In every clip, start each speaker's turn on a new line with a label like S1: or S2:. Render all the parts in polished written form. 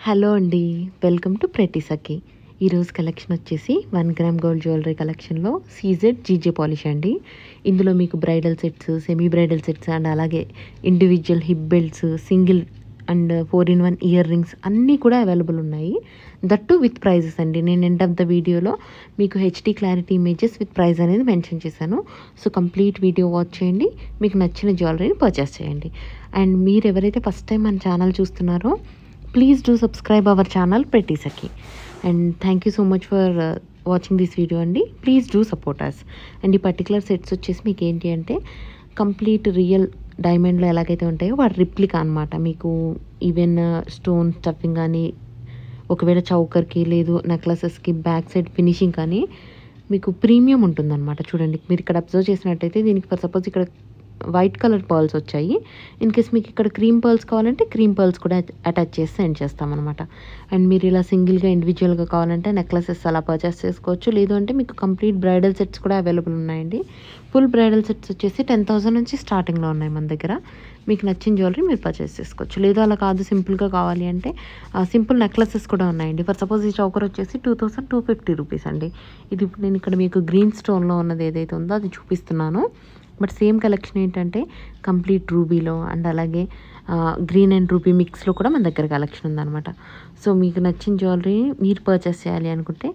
S1: Hello అండి. Welcome to Pretty Sakhi. ఈరోజు collection వచ్చేసి 1 గ్రామ్ గోల్డ్ జ్యువెలరీ కలెక్షన్లో సీజెడ్ జీజే పాలిష్ అండి. ఇందులో మీకు bridal sets, semi bridal sets and అలాగే individual hip belts, single and 4-in-1 earrings అన్నీ కూడా అవైలబుల్ ఉన్నాయి. దట్టు విత్ ప్రైజెస్ అండి. నేను ఎండ్ ఆఫ్ ద వీడియోలో మీకు HD clarity images with price అనేది మెన్షన్ చేశాను. సో కంప్లీట్ వీడియో వాచ్ చేయండి. మీకు నచ్చిన జ్యువెలరీని పర్చేస్ చేయండి. అండ్ మీరు ఎవరైతే ఫస్ట్ టైం మన ఛానల్ చూస్తున్నారో please do subscribe our channel Pretty Sakhi. And thank you so much for watching this video అండి. Please do support us. And ఈ పర్టికులర్ సెట్స్ వచ్చేసి మీకు ఏంటి అంటే కంప్లీట్ రియల్ డైమండ్లో ఎలాగైతే ఉంటాయో వాటి రిప్లికా అనమాట. మీకు ఈవెన్ స్టోన్ స్టఫింగ్ కానీ, ఒకవేళ చౌకర్కి లేదు నెక్లెసెస్కి బ్యాక్ సైడ్ ఫినిషింగ్ కానీ మీకు ప్రీమియం ఉంటుందన్నమాట. చూడండి, మీరు ఇక్కడ అబ్జర్వ్ చేసినట్టయితే దీనికి ఫర్ సపోజ్ ఇక్కడ వైట్ కలర్ పర్ల్స్ వచ్చాయి. ఇన్ కేస్ మీకు ఇక్కడ క్రీమ్ పర్ల్స్ కావాలంటే క్రీమ్ పర్ల్స్ కూడా అటాచ్ చేసి సెండ్ చేస్తామన్నమాట. అండ్ మీరు ఇలా సింగిల్గా ఇండివిజువల్గా కావాలంటే నెక్లెసెస్ అలా పర్చేస్ చేసుకోవచ్చు. లేదు అంటే మీకు కంప్లీట్ బ్రైడల్ సెట్స్ కూడా అవైలబుల్ ఉన్నాయండి. ఫుల్ బ్రైడల్ సెట్స్ వచ్చేసి 10,000 నుంచి స్టార్టింగ్లో ఉన్నాయి మన దగ్గర. మీకు నచ్చిన జ్యువెలరీ మీరు పర్చేస్ చేసుకోవచ్చు. లేదు అలా కాదు సింపుల్గా కావాలి అంటే సింపుల్ నెక్లెసెస్ కూడా ఉన్నాయండి. ఫర్ సపోజ్ ఈ చౌకర్ వచ్చేసి 2,250 రూపీస్ అండి. ఇది నేను ఇక్కడ మీకు గ్రీన్ స్టోన్లో ఉన్నది ఏదైతే ఉందో అది చూపిస్తున్నాను. బట్ సేమ్ కలెక్షన్ ఏంటంటే కంప్లీట్ రూబీలో అండ్ అలాగే గ్రీన్ అండ్ రూబీ మిక్స్లో కూడా మన దగ్గర కలెక్షన్ ఉందన్నమాట. సో మీకు నచ్చిన జ్యువెలరీ మీరు పర్చేస్ చేయాలి అనుకుంటే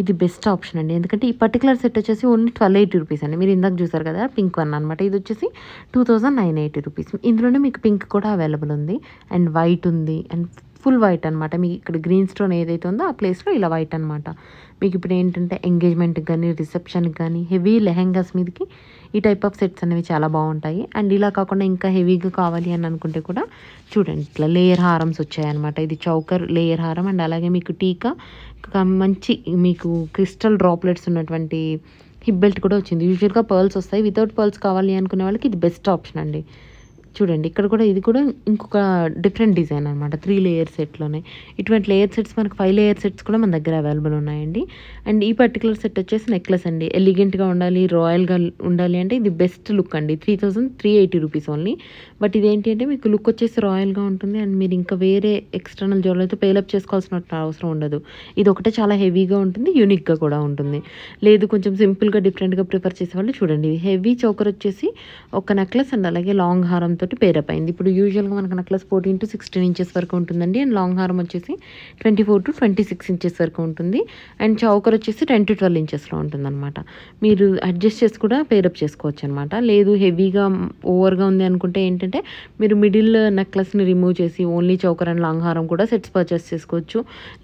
S1: ఇది బెస్ట్ ఆప్షన్ అండి. ఎందుకంటే ఈ పర్టికులర్ సెట్ వచ్చేసి ఓన్లీ 1,280 రూపీస్ అండి. మీరు ఇందాక చూసారు కదా పింక్ వన్ అనమాట. ఇది వచ్చేసి 2,980 రూపీస్. ఇందులోనే మీకు పింక్ కూడా అవైలబుల్ ఉంది అండ్ వైట్ ఉంది అండ్ ఫుల్ వైట్ అనమాట. మీకు ఇక్కడ గ్రీన్ స్టోన్ ఏదైతే ఉందో ఆ ప్లేస్లో ఇలా వైట్ అనమాట. మీకు ఇప్పుడు ఏంటంటే ఎంగేజ్మెంట్కి కానీ రిసెప్షన్కి కానీ హెవీ లెహెంగాస్ మీదకి ఈ టైప్ ఆఫ్ సెట్స్ అనేవి చాలా బాగుంటాయి. అండ్ ఇలా కాకుండా ఇంకా హెవీగా కావాలి అని అనుకుంటే కూడా చూడండి ఇట్లా లేయర్ హారమ్స్ వచ్చాయన్నమాట. ఇది చౌకర్ లేయర్ హారం అండ్ అలాగే మీకు టీకా మంచి మీకు క్రిస్టల్ డ్రాప్లెట్స్ ఉన్నటువంటి హిప్ బెల్ట్ కూడా వచ్చింది. యూజువల్గా పర్ల్స్ వస్తాయి. వితౌట్ పర్ల్స్ కావాలి అనుకునే వాళ్ళకి ఇది బెస్ట్ ఆప్షన్ అండి. చూడండి ఇక్కడ కూడా ఇది కూడా ఇంకొక డిఫరెంట్ డిజైన్ అనమాట. 3 లేయర్ సెట్లోనే ఇటువంటి లేయర్ సెట్స్ మనకు 5 లేయర్ సెట్స్ కూడా మన దగ్గర అవైలబుల్ ఉన్నాయండి. అండ్ ఈ పర్టికులర్ సెట్ వచ్చేసి నెక్లెస్ అండి. ఎలిగెంట్గా ఉండాలి, రాయల్గా ఉండాలి అంటే ఇది బెస్ట్ లుక్ అండి. 3,380 రూపీస్ ఓన్లీ. బట్ ఇదేంటి అంటే మీకు లుక్ వచ్చేసి రాయల్గా ఉంటుంది అండ్ మీరు ఇంకా వేరే ఎక్స్టర్నల్ జ్యువెలరీతో పేలప్ చేసుకోవాల్సిన అవసరం ఉండదు. ఇది ఒకటే చాలా హెవీగా ఉంటుంది, యూనిక్గా కూడా ఉంటుంది. లేదు కొంచెం సింపుల్గా డిఫరెంట్గా ప్రిఫర్ చేసేవాళ్ళు చూడండి. ఇది హెవీ చౌకర్ వచ్చేసి ఒక నెక్లెస్ అండ్ అలాగే లాంగ్ హారంతో పేరప్ అయింది. ఇప్పుడు యూజువల్గా మనకు నెక్లెస్ 14 to 16 ఇంచెస్ వరకు ఉంటుందండి. అండ్ లాంగ్ హారం వచ్చేసి 24 to 26 ఇంచెస్ వరకు ఉంటుంది. అండ్ చౌకర్ వచ్చేసి 10 to 12 ఇంచెస్లో ఉంటుంది అనమాట. మీరు అడ్జస్ట్ చేసి కూడా పేరప్ చేసుకోవచ్చు అనమాట. లేదు హెవీగా ఓవర్గా ఉంది అనుకుంటే ఏంటంటే మీరు మిడిల్ నెక్లెస్ని రిమూవ్ చేసి ఓన్లీ చౌకర్ అండ్ లాంగ్ హారం కూడా సెట్స్ పర్చేస్ చేసుకోవచ్చు.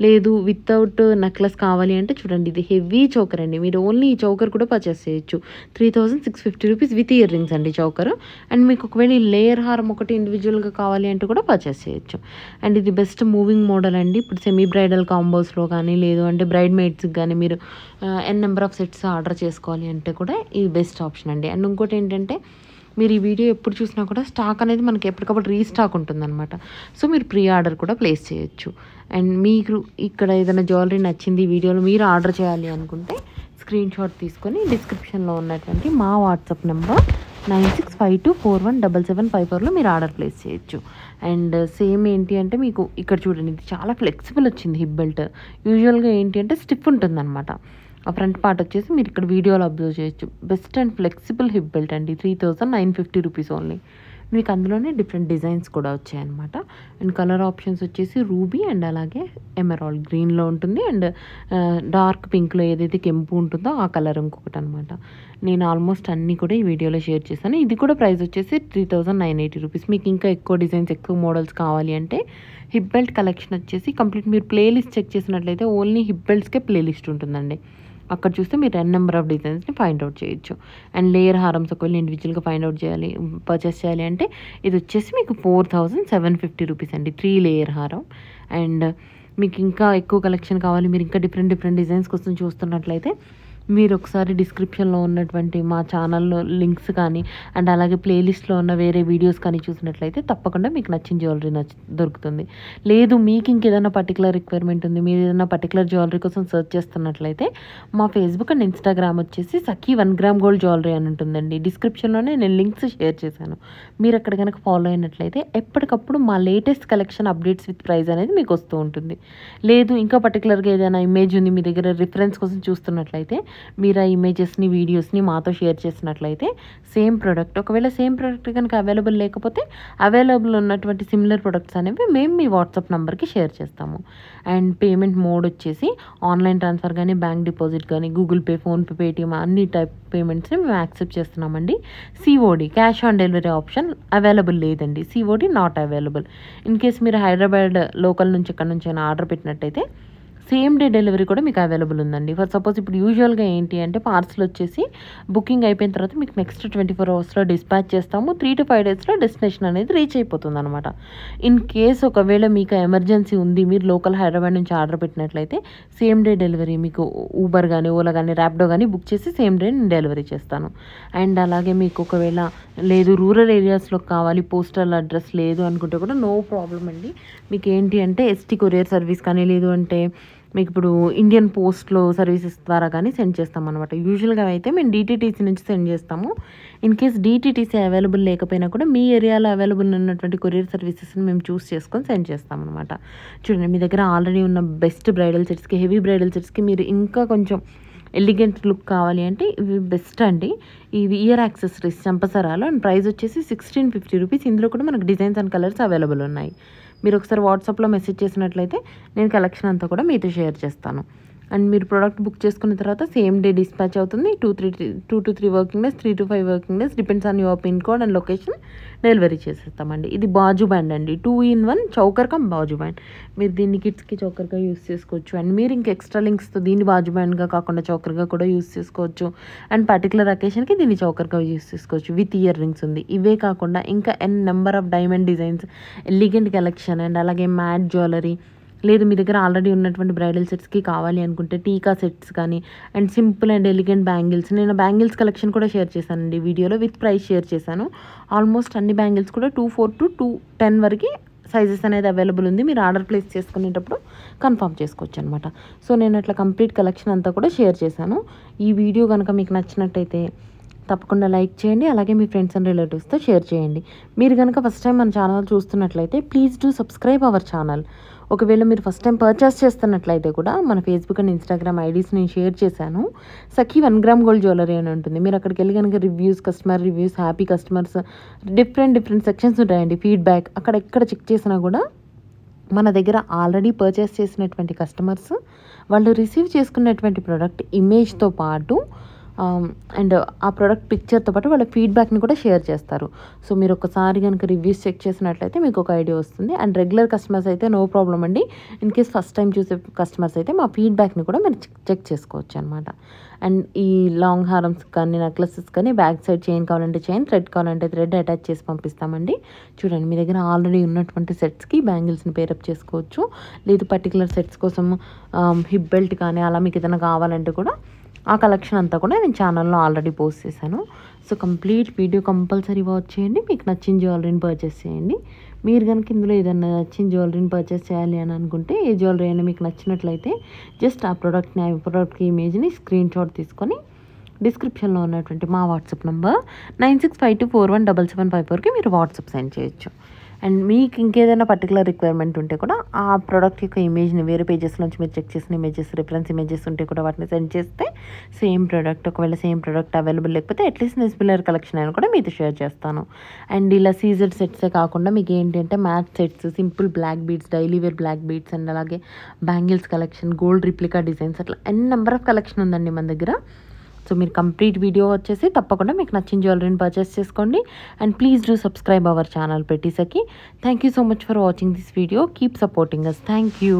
S1: లేదు వితౌట్ నెక్లెస్ కావాలి అంటే చూడండి ఇది హెవీ చౌకర్ అండి. మీరు ఓన్లీ ఈ చౌకర్ కూడా పర్చేస్ చేయొచ్చు. 3,650 రూపీస్ విత్ ఇయర్ రింగ్స్ అండి చౌకర్. అండ్ మీకు ఒకవేళ ఈ లేయర్ హారం ఒకటి ఇండివిజువల్గా కావాలి అంటే కూడా పర్చేస్ చేయొచ్చు. అండ్ ఇది బెస్ట్ మూవింగ్ మోడల్ అండి. ఇప్పుడు సెమీ బ్రైడల్ కాంబోస్లో కానీ లేదు అంటే బ్రైడ్ మేడ్స్కి కానీ మీరు నెంబర్ ఆఫ్ సెట్స్ ఆర్డర్ చేసుకోవాలి అంటే కూడా ఇది బెస్ట్ ఆప్షన్ అండి. అండ్ ఇంకోటి ఏంటంటే మీరు ఈ వీడియో ఎప్పుడు చూసినా కూడా స్టాక్ అనేది మనకి ఎప్పటికప్పుడు రీస్టాక్ ఉంటుందన్నమాట. సో మీరు ప్రీ ఆర్డర్ కూడా ప్లేస్ చేయొచ్చు. అండ్ మీకు ఇక్కడ ఏదైనా జ్యువెలరీ నచ్చింది ఈ వీడియోలో మీరు ఆర్డర్ చేయాలి అనుకుంటే స్క్రీన్ షాట్ తీసుకొని డిస్క్రిప్షన్లో ఉన్నటువంటి మా వాట్సాప్ నెంబర్ 9652417754లో మీరు ఆర్డర్ ప్లేస్ చేయొచ్చు. అండ్ సేమ్ ఏంటి అంటే మీకు ఇక్కడ చూడండి ఇది చాలా ఫ్లెక్సిబుల్ వచ్చింది హిప్ బెల్ట్. యూజువల్గా ఏంటి అంటే స్టిఫ్ ఉంటుందన్నమాట. ఆ ఫ్రంట్ పార్ట్ వచ్చేసి మీరు ఇక్కడ వీడియోలో అబ్జర్వ్ చేయొచ్చు. Best and flexible hip belt అండి. 3,950 రూపీస్ ఓన్లీ. మీకు అందులోనే డిఫరెంట్ డిజైన్స్ కూడా వచ్చాయన్నమాట. అండ్ కలర్ ఆప్షన్స్ వచ్చేసి రూబీ అండ్ అలాగే ఎమరాల్డ్ గ్రీన్లో ఉంటుంది. అండ్ డార్క్ పింక్లో ఏదైతే కెంపు ఉంటుందో ఆ కలర్ ఇంకొకటి అనమాట. నేను ఆల్మోస్ట్ అన్నీ కూడా ఈ వీడియోలో షేర్ చేశాను. ఇది కూడా ప్రైస్ వచ్చేసి 3,980 రూపీస్. మీకు ఇంకా ఎక్కువ డిజైన్స్ ఎక్కువ మోడల్స్ కావాలి అంటే హిప్ బెల్ట్ కలెక్షన్ వచ్చేసి కంప్లీట్ మీరు ప్లేలిస్ట్ చెక్ చేసినట్లయితే ఓన్లీ హిప్ బెల్ట్స్కే ప్లేలిస్ట్ ఉంటుందండి. అక్కడ చూస్తే మీరు నెంబర్ ఆఫ్ డిజైన్స్ని ఫైండ్ అవుట్ చేయొచ్చు. అండ్ లేయర్ హారమ్స్ ఒకవేళ ఇండివిజువల్గా ఫైండ్ అవుట్ చేయాలి పర్చేస్ చేయాలి అంటే ఇది వచ్చేసి మీకు 4,750 రూపీస్ అండి 3 లేయర్ హారం. అండ్ మీకు ఇంకా ఎక్కువ కలెక్షన్ కావాలి, మీరు ఇంకా డిఫరెంట్ డిజైన్స్ కోసం చూస్తున్నట్లయితే మీరు ఒకసారి డిస్క్రిప్షన్లో ఉన్నటువంటి మా ఛానల్లో లింక్స్ కానీ అండ్ అలాగే ప్లేలిస్ట్లో ఉన్న వేరే వీడియోస్ కానీ చూసినట్లయితే తప్పకుండా మీకు నచ్చిన జ్యువెలరీ దొరుకుతుంది. లేదు మీకు ఇంకేదైనా పర్టికులర్ రిక్వైర్మెంట్ ఉంది, మీరు ఏదైనా పర్టికులర్ జ్యువెలరీ కోసం సెర్చ్ చేస్తున్నట్లయితే మా ఫేస్బుక్ అండ్ ఇన్స్టాగ్రామ్ వచ్చేసి సఖీ 1 గ్రామ్ గోల్డ్ జ్యువెలరీ అని ఉంటుందండి. డిస్క్రిప్షన్లోనే నేను లింక్స్ షేర్ చేశాను. మీరు అక్కడ కనుక ఫాలో అయినట్లయితే ఎప్పటికప్పుడు మా latest collection updates with price అనేది మీకు వస్తూ ఉంటుంది. లేదు ఇంకా పర్టికులర్గా ఏదైనా ఇమేజ్ ఉంది మీ దగ్గర రిఫరెన్స్ కోసం చూస్తున్నట్లయితే మీరు ఆ ఇమేజెస్ని వీడియోస్ని మాతో షేర్ చేసినట్లయితే సేమ్ ప్రోడక్ట్, ఒకవేళ సేమ్ ప్రోడక్ట్ కనుక అవైలబుల్ లేకపోతే అవైలబుల్ ఉన్నటువంటి సిమిలర్ ప్రొడక్ట్స్ అనేవి మేము మీ వాట్సాప్ నెంబర్కి షేర్ చేస్తాము. అండ్ పేమెంట్ మోడ్ వచ్చేసి ఆన్లైన్ ట్రాన్స్ఫర్ కానీ బ్యాంక్ డిపాజిట్ కానీ గూగుల్ పే, ఫోన్పే, పేటిఎం అన్ని టైప్ పేమెంట్స్ని మేము యాక్సెప్ట్ చేస్తున్నామండి. COD cash on delivery option available లేదండి. COD not available. In case మీరు హైదరాబాద్ లోకల్ నుంచి ఇక్కడ నుంచి అయినా ఆర్డర్ పెట్టినట్టయితే సేమ్ డే డెలివరీ కూడా మీకు అవైలబుల్ ఉందండి. ఫర్ సపోజ్ ఇప్పుడు యూజువల్గా ఏంటి అంటే పార్సల్ వచ్చేసి బుకింగ్ అయిపోయిన తర్వాత మీకు నెక్స్ట్ 24 అవర్స్లో డిస్పాచ్ చేస్తాము. 3 to 5 డేస్లో డెస్టినేషన్ అనేది రీచ్ అయిపోతుంది అనమాట. ఇన్ కేస్ ఒకవేళ మీకు ఎమర్జెన్సీ ఉంది, మీరు లోకల్ హైదరాబాద్ నుంచి ఆర్డర్ పెట్టినట్లయితే సేమ్ డే డెలివరీ మీకు ఊబర్ కానీ ఓలా కానీ ర్యాపిడో కానీ బుక్ చేసి సేమ్ డే నేను డెలివరీ చేస్తాను. అండ్ అలాగే మీకు ఒకవేళ లేదు రూరల్ ఏరియాస్లో కావాలి, పోస్టల్ అడ్రస్ లేదు అనుకుంటే కూడా నో ప్రాబ్లం అండి. మీకు ఏంటి అంటే ఎస్టీ కొరియర్ సర్వీస్ కానీ లేదు అంటే మీకు ఇప్పుడు ఇండియన్ పోస్ట్లో సర్వీసెస్ ద్వారా కానీ సెండ్ చేస్తాం అనమాట. యూజువల్గా అయితే మేము డిటీటీసీ నుంచి సెండ్ చేస్తాము. ఇన్ కేస్ డిటీటీసీ అవైలబుల్ లేకపోయినా కూడా మీ ఏరియాలో అవైలబుల్ ఉన్నటువంటి కొరియర్ సర్వీసెస్ని మేము చూస్ చేసుకొని సెండ్ చేస్తాం అనమాట. చూడండి, మీ దగ్గర ఆల్రెడీ ఉన్న బెస్ట్ బ్రైడల్ సెట్స్కి, హెవీ బ్రైడల్ సెట్స్కి మీరు ఇంకా కొంచెం ఎలిగెంట్ లుక్ కావాలి అంటే ఇవి బెస్ట్ అండి. ఇవి ఇయర్ యాక్సెసరీస్ చంపసరాలు అండ్ ప్రైస్ వచ్చేసి 1650 రూపీస్. ఇందులో కూడా మనకు డిజైన్స్ అండ్ కలర్స్ అవైలబుల్ ఉన్నాయి. మీరు ఒకసారి వాట్సాప్లో మెసేజ్ చేసినట్లయితే నేను కలెక్షన్ అంతా కూడా మీతో షేర్ చేస్తాను. అండ్ మీరు ప్రోడక్ట్ బుక్ చేసుకున్న తర్వాత సేమ్ డే డిస్పాచ్ అవుతుంది. 2 to 3 working days, 3 to 5 working days depends on your pin code and location delivery చేసేస్తామండి. ఇది బాజు బ్యాండ్ అండి, 2-in-1 చౌకర్ కమ్ బాజు బ్యాండ్. మీరు దీన్ని కిడ్స్కి చౌకర్గా యూస్ చేసుకోవచ్చు. అండ్ మీరు ఇంకా ఎక్స్ట్రా లింక్స్తో దీన్ని బాజు బ్యాండ్గా కాకుండా చౌకర్గా కూడా యూస్ చేసుకోవచ్చు. అండ్ పర్టికులర్ అకేషన్కి దీన్ని చౌకర్గా యూస్ చేసుకోవచ్చు. విత్ ఇయర్ రింగ్స్ ఉంది. ఇవే కాకుండా ఇంకా number of diamond designs, elegant collection and అలాగే మ్యాట్ జ్యువెలరీ, లేదు మీ దగ్గర ఆల్రెడీ ఉన్నటువంటి బ్రైడల్ సెట్స్కి కావాలి అనుకుంటే టీకా సెట్స్ కానీ and simple and elegant bangles. నేను బ్యాంగిల్స్ కలెక్షన్ కూడా షేర్ చేశానండి వీడియోలో, విత్ ప్రైస్ షేర్ చేశాను. ఆల్మోస్ట్ అన్ని బ్యాంగిల్స్ కూడా 2-4 to 2-10 వరకు సైజెస్ అనేది అవైలబుల్ ఉంది. మీరు ఆర్డర్ ప్లేస్ చేసుకునేటప్పుడు కన్ఫర్మ్ చేసుకోవచ్చు అనమాట. సో నేను అట్లా కంప్లీట్ కలెక్షన్ అంతా కూడా షేర్ చేశాను. ఈ వీడియో కనుక మీకు నచ్చినట్టయితే తప్పకుండా లైక్ చేయండి, అలాగే మీ ఫ్రెండ్స్ అండ్ రిలేటివ్స్తో షేర్ చేయండి. మీరు కనుక ఫస్ట్ టైం మన ఛానల్ చూస్తున్నట్లయితే please do subscribe our channel. ఒకవేళ మీరు ఫస్ట్ టైం పర్చేస్ చేస్తున్నట్లయితే కూడా మన ఫేస్బుక్ అండ్ ఇన్స్టాగ్రామ్ ఐడీస్ నేను షేర్ చేశాను. సఖీ 1 గ్రామ్ గోల్డ్ జ్యువెలరీ అని ఉంటుంది. మీరు అక్కడికి వెళ్ళి కనుక reviews, customer reviews, happy customers, different sections ఉంటాయండి. ఫీడ్బ్యాక్ అక్కడ ఎక్కడ చెక్ చేసినా కూడా మన దగ్గర ఆల్రెడీ పర్చేస్ చేసినటువంటి కస్టమర్స్ వాళ్ళు రిసీవ్ చేసుకున్నటువంటి ప్రోడక్ట్ ఇమేజ్తో పాటు అండ్ ఆ ప్రోడక్ట్ పిక్చర్తో పాటు వాళ్ళ ఫీడ్బ్యాక్ని కూడా షేర్ చేస్తారు. సో మీరు ఒకసారి కనుక రివ్యూస్ చెక్ చేసినట్లయితే మీకు ఒక ఐడియా వస్తుంది. అండ్ రెగ్యులర్ కస్టమర్స్ అయితే నో ప్రాబ్లం అండి. ఇన్ కేస్ ఫస్ట్ టైం చూసే కస్టమర్స్ అయితే మా ఫీడ్బ్యాక్ని కూడా మీరు చెక్ చేసుకోవచ్చు అనమాట. అండ్ ఈ లాంగ్ హారమ్స్ కానీ నెక్లెసెస్ కానీ బ్యాక్ సైడ్ చైన్ కావాలంటే చైన్, థ్రెడ్ కావాలంటే థ్రెడ్ అటాచ్ చేసి పంపిస్తామండి. చూడండి, మీ దగ్గర ఆల్రెడీ ఉన్నటువంటి సెట్స్కి బ్యాంగిల్స్ని పేరప్ చేసుకోవచ్చు. లేదు పర్టికులర్ సెట్స్ కోసం హిప్ బెల్ట్ కానీ అలా మీకు ఏదైనా కావాలంటే కూడా ఆ కలెక్షన్ అంతా కూడా నేను ఛానల్లో ఆల్రెడీ పోస్ట్ చేశాను. So complete video compulsory watch చేయండి. మీకు నచ్చిన జ్యువెలరీని పర్చేస్ చేయండి. మీరు కనుక ఇందులో ఏదైనా నచ్చిన జ్యువెలరీని పర్చేస్ చేయాలి అని అనుకుంటే ఏ జ్యువెలరీ అయినా మీకు నచ్చినట్లయితే జస్ట్ ఆ ప్రోడక్ట్కి ఇమేజ్ని స్క్రీన్ షాట్ తీసుకొని డిస్క్రిప్షన్లో ఉన్నటువంటి మా వాట్సాప్ నెంబర్ 9652417754కి మీరు వాట్సాప్ సెండ్ చేయొచ్చు. అండ్ మీకు ఇంకేదైనా పర్టికులర్ రిక్వైర్మెంట్ ఉంటే కూడా ఆ ప్రోడక్ట్ యొక్క ఇమేజ్ని వేరే పేజెస్ నుంచి మీరు చెక్ చేసిన ఇమేజెస్, రిఫరెన్స్ ఇమేజెస్ ఉంటే కూడా వాటిని సెండ్ చేస్తే సేమ్ ప్రోడక్ట్, ఒకవేళ సేమ్ ప్రోడక్ట్ అవైలబుల్ లేకపోతే అట్లీస్ట్ నేను సిమిలర్ కలెక్షన్ అయినా కూడా మీతో షేర్ చేస్తాను. అండ్ ఇలా సీజెడ్ సెట్సే కాకుండా మీకు ఏంటి అంటే mat sets, simple black beads, daily wear black beads and అలాగే bangles collection, gold replica designs, అట్లా నెంబర్ ఆఫ్ కలెక్షన్ ఉందండి మన దగ్గర. సో మీరు కంప్లీట్ వీడియో వచ్చేసి తప్పకుండా మీకు నచ్చిన జ్యువెలరీని పర్చేస్ చేసుకోండి. And please do subscribe our channel Pretty Sakhi. Thank you so much for watching this video. Keep supporting us. Thank you.